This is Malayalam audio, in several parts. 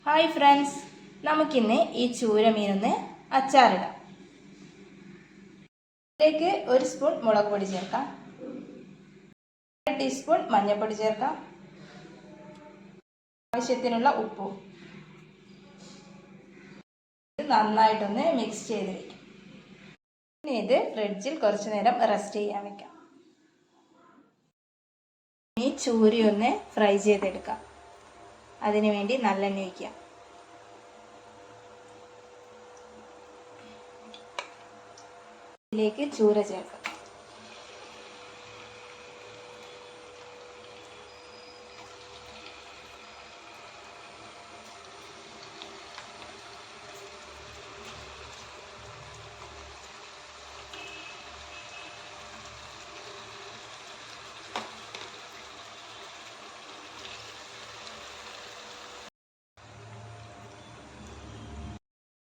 ഹായ് ഫ്രണ്ട്സ്, നമുക്കിന്ന് ഈ ചൂരമീനൊന്ന് അച്ചാറിടാം. ഇതിലേക്ക് 1 സ്പൂൺ മുളക് പൊടി ചേർക്കാം, 1 ടീസ്പൂൺ മഞ്ഞൾപ്പൊടി ചേർക്കാം, ആവശ്യത്തിനുള്ള ഉപ്പും. ഇത് നന്നായിട്ടൊന്ന് മിക്സ് ചെയ്ത് വയ്ക്കാം. ഇനി ഇത് ഫ്രിഡ്ജിൽ കുറച്ച് നേരം റെസ്റ്റ് ചെയ്യാൻ വെക്കാം. ഈ ചൂരി ഒന്ന് ഫ്രൈ ചെയ്തെടുക്കാം. അതിനുവേണ്ടി നല്ലെണ്ണ ഒഴിക്കാം. ഇതിലേക്ക് ചൂര ചേർക്കാം.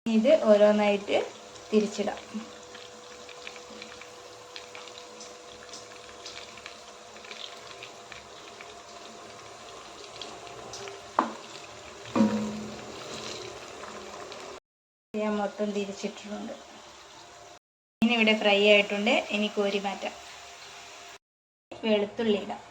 ഇത് ഓരോന്നായിട്ട് തിരിച്ചിടാം. ഞാൻ മൊത്തം തിരിച്ചിട്ടിട്ടുണ്ട്. ഇനി ഇവിടെ ഫ്രൈ ആയിട്ടുണ്ട്. ഇനി കോരി മാറ്റാം. വെളുത്തുള്ളി ഇടാം.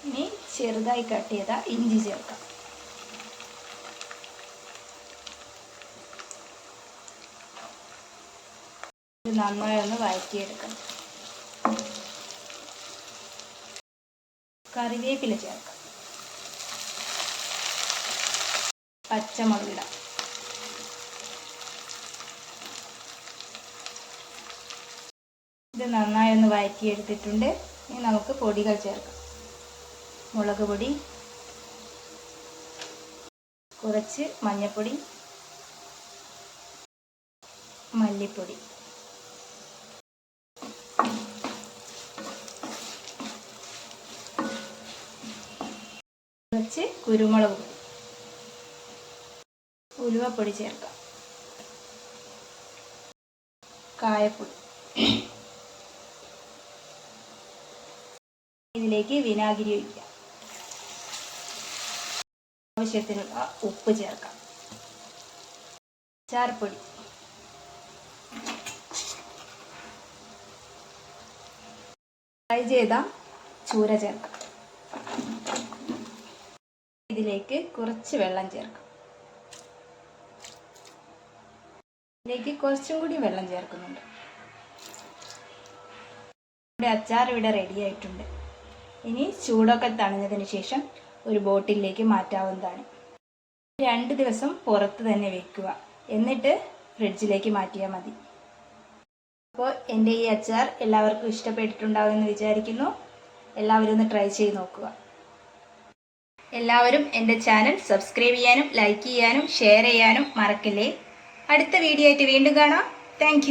ഇനി ചെറുതായി കട്ട് ചെയ്ത ഇഞ്ചി ചേർക്കാം. ഇത് നന്നായി ഒന്ന് വഴറ്റിയെടുക്കണം. കറിവേപ്പില ചേർക്കാം. പച്ചമുളക് ഇടാം. ഇത് നന്നായി ഒന്ന് വഴറ്റിയെടുത്തിട്ടുണ്ട്. ഇനി നമുക്ക് പൊടികൾ ചേർക്കാം. മുളക് പൊടി, കുറച്ച് മഞ്ഞൾപ്പൊടി, മല്ലിപ്പൊടി, കുറച്ച് കുരുമുളക് പൊടി, ഉലുവപ്പൊടി ചേർക്കാം, കായപ്പൊടി. ഇതിലേക്ക് വിനാഗിരി ഒഴിക്കാം. ആവശ്യത്തിനുള്ള ഉപ്പ് ചേർക്കാം. അച്ചാർപ്പൊടി, ഫ്രൈ ചെയ്ത ചൂര ചേർക്കാം. ഇതിലേക്ക് കുറച്ച് വെള്ളം ചേർക്കാം. ഇതിലേക്ക് കുറച്ചും കൂടി വെള്ളം ചേർക്കുന്നുണ്ട്. ഇവിടെ അച്ചാർ ഇവിടെ റെഡി ആയിട്ടുണ്ട്. ഇനി ചൂടൊക്കെ തണിഞ്ഞതിന് ശേഷം ഒരു ബോട്ടിലേക്ക് മാറ്റാവുന്നതാണ്. 2 ദിവസം പുറത്ത് തന്നെ വെക്കുക. എന്നിട്ട് ഫ്രിഡ്ജിലേക്ക് മാറ്റിയാൽ മതി. അപ്പോൾ എൻ്റെ ഈ അച്ചാർ എല്ലാവർക്കും ഇഷ്ടപ്പെട്ടിട്ടുണ്ടാവുമെന്ന് വിചാരിക്കുന്നു. എല്ലാവരും ഒന്ന് ട്രൈ ചെയ്ത് നോക്കുക. എല്ലാവരും എൻ്റെ ചാനൽ സബ്സ്ക്രൈബ് ചെയ്യാനും ലൈക്ക് ചെയ്യാനും ഷെയർ ചെയ്യാനും മറക്കല്ലേ. അടുത്ത വീഡിയോ ആയിട്ട് വീണ്ടും കാണാം. താങ്ക്